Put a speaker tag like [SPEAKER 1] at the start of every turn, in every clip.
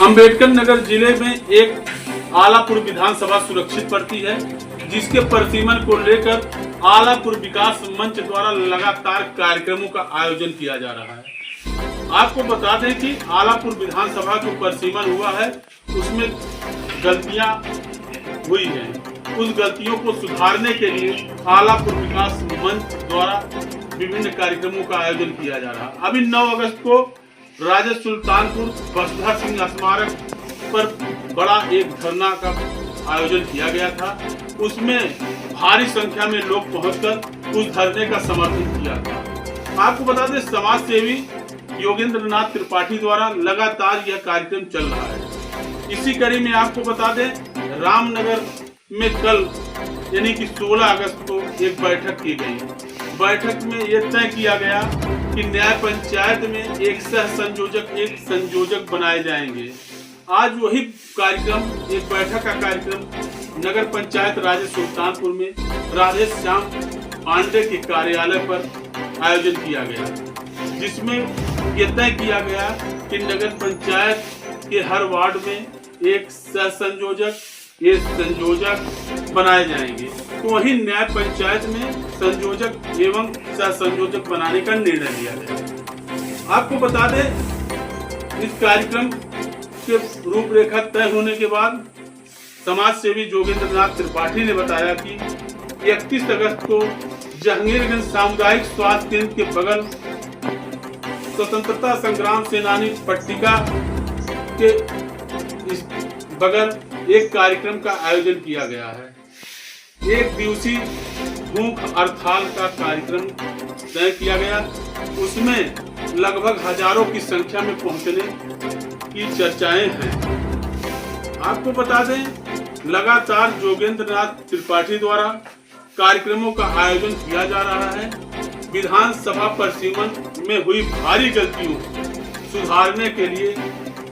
[SPEAKER 1] अंबेडकर नगर जिले में एक आलापुर विधानसभा सुरक्षित पड़ती है, जिसके परिसीमन को लेकर आलापुर विकास मंच द्वारा लगातार कार्यक्रमों का आयोजन किया जा रहा है। आपको बता दें कि आलापुर विधानसभा को परिसीमन हुआ है, उसमें गलतियां हुई हैं। उस गलतियों को सुधारने के लिए आलापुर विकास मंच द्वारा विभिन्न कार्यक्रमों का आयोजन किया जा रहा है। अभी 9 अगस्त को राजा सुल्तानपुर वसुधा सिंह स्मारक पर बड़ा एक धरना का आयोजन किया गया था। उसमें भारी संख्या में लोग पहुंचकर उस धरने का समर्थन किया था। आपको बता दें, समाज सेवी योगेंद्र नाथ त्रिपाठी द्वारा लगातार यह कार्यक्रम चल रहा है। इसी कड़ी में आपको बता दें, रामनगर में कल यानी कि 16 अगस्त को एक बैठक की गई। बैठक में यह तय किया गया कि न्याय पंचायत में एक सह संयोजक, एक संयोजक बनाए जाएंगे। आज वही कार्यक्रम, एक बैठक का कार्यक्रम नगर पंचायत राजा सुल्तानपुर में राधे श्याम पांडे के कार्यालय पर आयोजन किया गया, जिसमें यह तय किया गया कि नगर पंचायत के हर वार्ड में एक सह संयोजक, एक संयोजक बनाए जाएंगे। तो वहीं न्याय पंचायत में संयोजक एवं सह संयोजक बनाने का निर्णय लिया गया। आपको बता दें, इस कार्यक्रम के रूपरेखा तय होने के बाद समाज सेवी योगेंद्र नाथ त्रिपाठी ने बताया कि 31 अगस्त को जहांगीरगंज सामुदायिक स्वास्थ्य केंद्र के बगल स्वतंत्रता संग्राम सेनानी पट्टिका के इस बगल एक कार्यक्रम का आयोजन किया गया है। 1 दिवसीय भूख हड़ताल का कार्यक्रम तय किया गया। उसमें लगभग हजारों की संख्या में पहुंचने की चर्चाएं हैं। आपको बता दें, लगातार योगेंद्र नाथ त्रिपाठी द्वारा कार्यक्रमों का आयोजन किया जा रहा है। विधानसभा परिसीमन में हुई भारी गलतियों सुधारने के लिए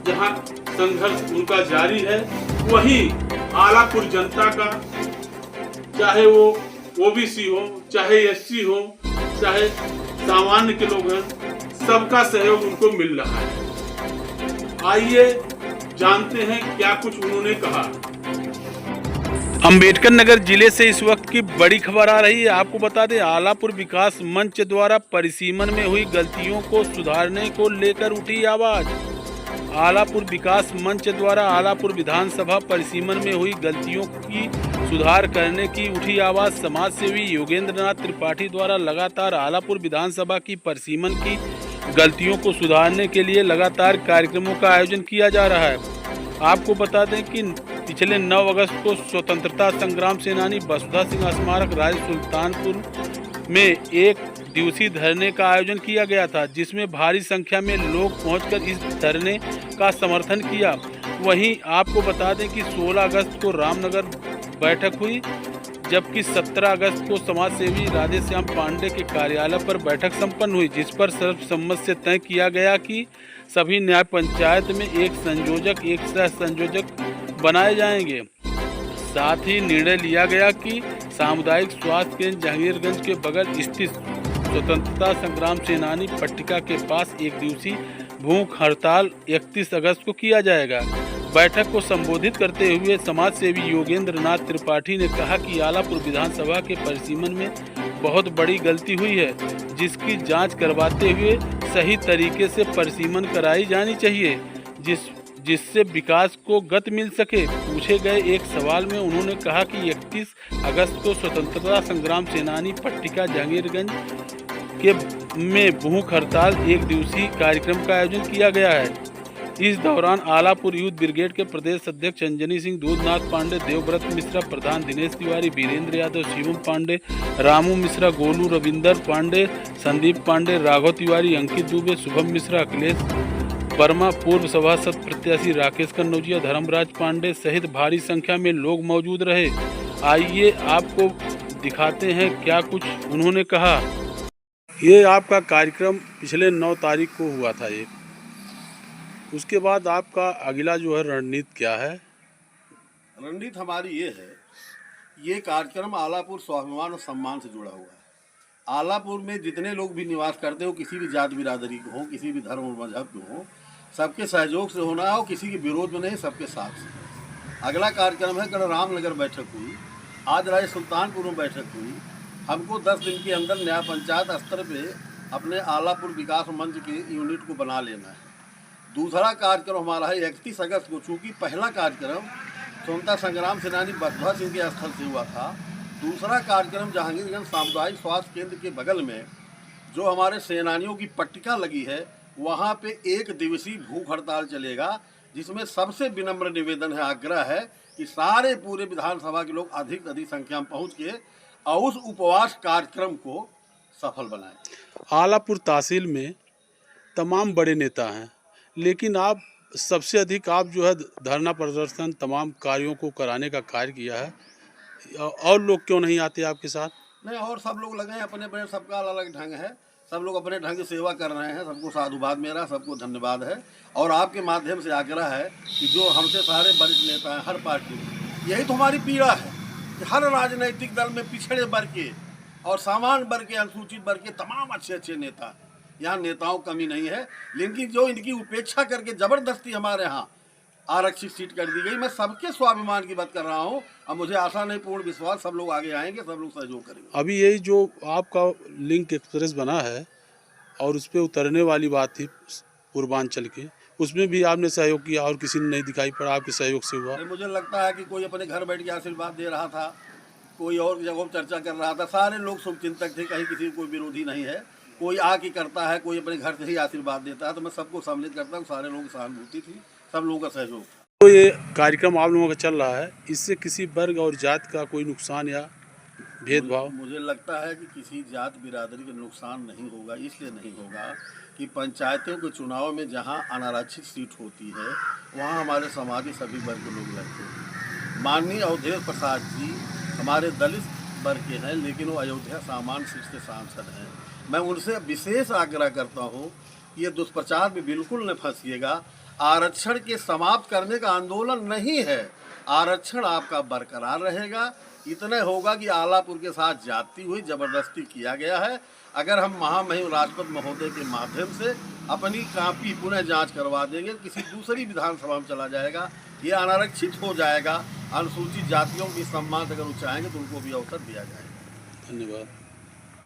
[SPEAKER 1] जहां संघर्ष उनका जारी है, वहीं आलापुर जनता का, चाहे वो ओबीसी हो, चाहे एससी हो, चाहे सामान्य के लोग हैं, सबका सहयोग उनको मिल रहा है। आइए जानते हैं क्या कुछ उन्होंने कहा। अंबेडकर नगर जिले से इस वक्त की बड़ी खबर आ रही है। आपको बता दें, आलापुर विकास मंच द्वारा परिसीमन में हुई गलतियों को सुधारने को लेकर उठी आवाज। आलापुर विकास मंच द्वारा आलापुर विधानसभा परिसीमन में हुई गलतियों की सुधार करने की उठी आवाज। समाज सेवी योगेंद्र नाथ त्रिपाठी द्वारा लगातार आलापुर विधानसभा की परिसीमन की गलतियों को सुधारने के लिए लगातार कार्यक्रमों का आयोजन किया जा रहा है। आपको बता दें कि पिछले 9 अगस्त को स्वतंत्रता संग्राम सेनानी वसुधा सिंह स्मारक राजा सुल्तानपुर में एक दिवसीय धरने का आयोजन किया गया था, जिसमें भारी संख्या में लोग पहुंचकर इस धरने का समर्थन किया। वहीं आपको बता दें कि 16 अगस्त को रामनगर बैठक हुई, जबकि 17 अगस्त को समाज सेवी राधे श्याम पांडे के कार्यालय पर बैठक संपन्न हुई, जिस पर सर्वसम्मत से तय किया गया कि सभी न्याय पंचायत में एक संयोजक, एक सह संयोजक बनाए जाएंगे। साथ ही निर्णय लिया गया कि सामुदायिक स्वास्थ्य केंद्र जहांगीरगंज के बगल स्थित स्वतंत्रता संग्राम सेनानी पट्टिका के पास एक दिवसीय भूख हड़ताल 31 अगस्त को किया जाएगा। बैठक को संबोधित करते हुए समाज सेवी योगेंद्र नाथ त्रिपाठी ने कहा कि आलापुर विधानसभा के परिसीमन में बहुत बड़ी गलती हुई है, जिसकी जांच करवाते हुए सही तरीके से परिसीमन कराई जानी चाहिए, जिससे विकास को गति मिल सके। पूछे गए एक सवाल में उन्होंने कहा कि 31 अगस्त को स्वतंत्रता संग्राम सेनानी पट्टिका जहांगीरगंज के में भूख हड़ताल 1 दिवसीय कार्यक्रम का आयोजन किया गया है। इस दौरान आलापुर यूथ ब्रिगेड के प्रदेश अध्यक्ष अंजनी सिंह, दूधनाथ पांडे, देवव्रत मिश्रा, प्रधान दिनेश तिवारी, वीरेंद्र यादव, शिवम पांडे, रामू मिश्रा, गोलू रविंदर पांडे, संदीप पांडे, राघव तिवारी, अंकित दुबे, शुभम मिश्रा, अखिलेश वर्मा, पूर्व सभासद प्रत्याशी राकेश कन्नौजिया, धर्मराज पांडे सहित भारी संख्या में लोग मौजूद रहे। आइए आपको दिखाते हैं क्या कुछ उन्होंने कहा। ये आपका कार्यक्रम पिछले 9 तारीख को हुआ था। ये उसके बाद आपका अगला जो है रणनीति क्या है?
[SPEAKER 2] रणनीति हमारी ये है, ये कार्यक्रम आलापुर स्वाभिमान और सम्मान से जुड़ा हुआ है। आलापुर में जितने लोग भी निवास करते हो, किसी भी जात बिरादरी के हों, किसी भी धर्म और मजहब के हों, सबके सहयोग से होना है और किसी के विरोध में नहीं, सबके साथ से। अगला कार्यक्रम है गढ़ रामनगर बैठक हुई, आज राय सुल्तानपुर में बैठक हुई। हमको 10 दिन के अंदर नया पंचायत स्तर पे अपने आलापुर विकास मंच के यूनिट को बना लेना है। दूसरा कार्यक्रम हमारा है 31 अगस्त को, चूँकि पहला कार्यक्रम स्वतंत्रता संग्राम सेनानी बसभा सिंह के स्थल से हुआ था। दूसरा कार्यक्रम जहांगीरगंज सामुदायिक स्वास्थ्य केंद्र के बगल में जो हमारे सेनानियों की पट्टिका लगी है, वहाँ पे 1 दिवसीय भूख हड़ताल चलेगा, जिसमें सबसे विनम्र निवेदन है, आग्रह है कि सारे पूरे विधानसभा के लोग अधिक अधिक संख्या में पहुँच के और उस उपवास कार्यक्रम को सफल बनाएं।
[SPEAKER 1] आलापुर तहसील में तमाम बड़े नेता हैं, लेकिन आप सबसे अधिक आप जो है धरना प्रदर्शन तमाम कार्यों को कराने का कार्य किया है, और लोग क्यों नहीं आते आपके साथ?
[SPEAKER 2] नहीं, और सब लोग लगे हैं अपने अपने, सबका अलग अलग ढंग है, सब लोग अपने ढंग से सेवा कर रहे हैं। सबको साधुवाद मेरा, सबको धन्यवाद है। और आपके माध्यम से आग्रह है कि जो हमसे सारे वरिष्ठ नेता हैं हर पार्टी, यही तो हमारी पीड़ा है कि हर राजनीतिक दल में पिछड़े वर्ग के और सामान्य वर्ग के, अनुसूचित वर्ग के तमाम अच्छे अच्छे नेता हैं। यहाँ नेताओं कमी नहीं है, लेकिन जो इनकी उपेक्षा करके ज़बरदस्ती हमारे यहाँ आरक्षित सीट कर दी गई। मैं सबके स्वाभिमान की बात कर रहा हूँ और मुझे आशा नहीं, पूर्ण विश्वास सब लोग आगे आएंगे, सब लोग सहयोग करेंगे।
[SPEAKER 1] अभी यही जो आपका लिंक एक्सप्रेस बना है और उस पर उतरने वाली बात थी पूर्वांचल की, उसमें भी आपने सहयोग किया और किसी ने नहीं दिखाई पड़ा, आपके सहयोग से हुआ?
[SPEAKER 2] मुझे लगता है कि कोई अपने घर बैठ के आशीर्वाद दे रहा था, कोई और जगहों पर चर्चा कर रहा था। सारे लोग शुभचिंतक थे, कहीं किसी को कोई विरोधी नहीं है। कोई आके करता है, कोई अपने घर से ही आशीर्वाद देता है। तो मैं सबको सम्मिलित करता हूँ, सारे लोगों की सहानुभूति थी, सब लोगों का सहयोग था।
[SPEAKER 1] तो ये कार्यक्रम आप लोगों का चल रहा है, इससे किसी वर्ग और जात का कोई नुकसान या भेदभाव?
[SPEAKER 2] मुझे लगता है कि किसी जात बिरादरी का नुकसान नहीं होगा। इसलिए नहीं होगा कि पंचायतों के चुनाव में जहां अनारक्षित सीट होती है, वहां हमारे समाज के सभी वर्ग के लोग लड़ते हैं। माननीय अवधेश प्रसाद जी हमारे दलित वर्ग के हैं, लेकिन वो अयोध्या सामान्य सीट से सांसद हैं। मैं उनसे विशेष आग्रह करता हूँ कि ये दुष्प्रचार में बिल्कुल न फंसिएगा। आरक्षण के समाप्त करने का आंदोलन नहीं है, आरक्षण आपका बरकरार रहेगा। इतने होगा कि आलापुर के साथ जाती हुई जबरदस्ती किया गया है। अगर हम महामहिम राष्ट्रपति महोदय के माध्यम से अपनी कॉपी पुनः जांच करवा देंगे, किसी दूसरी विधानसभा में चला जाएगा, ये अनारक्षित हो जाएगा। अनुसूचित जातियों की सम्मान अगर वो चाहेंगे तो उनको भी अवसर दिया जाएगा।
[SPEAKER 1] धन्यवाद।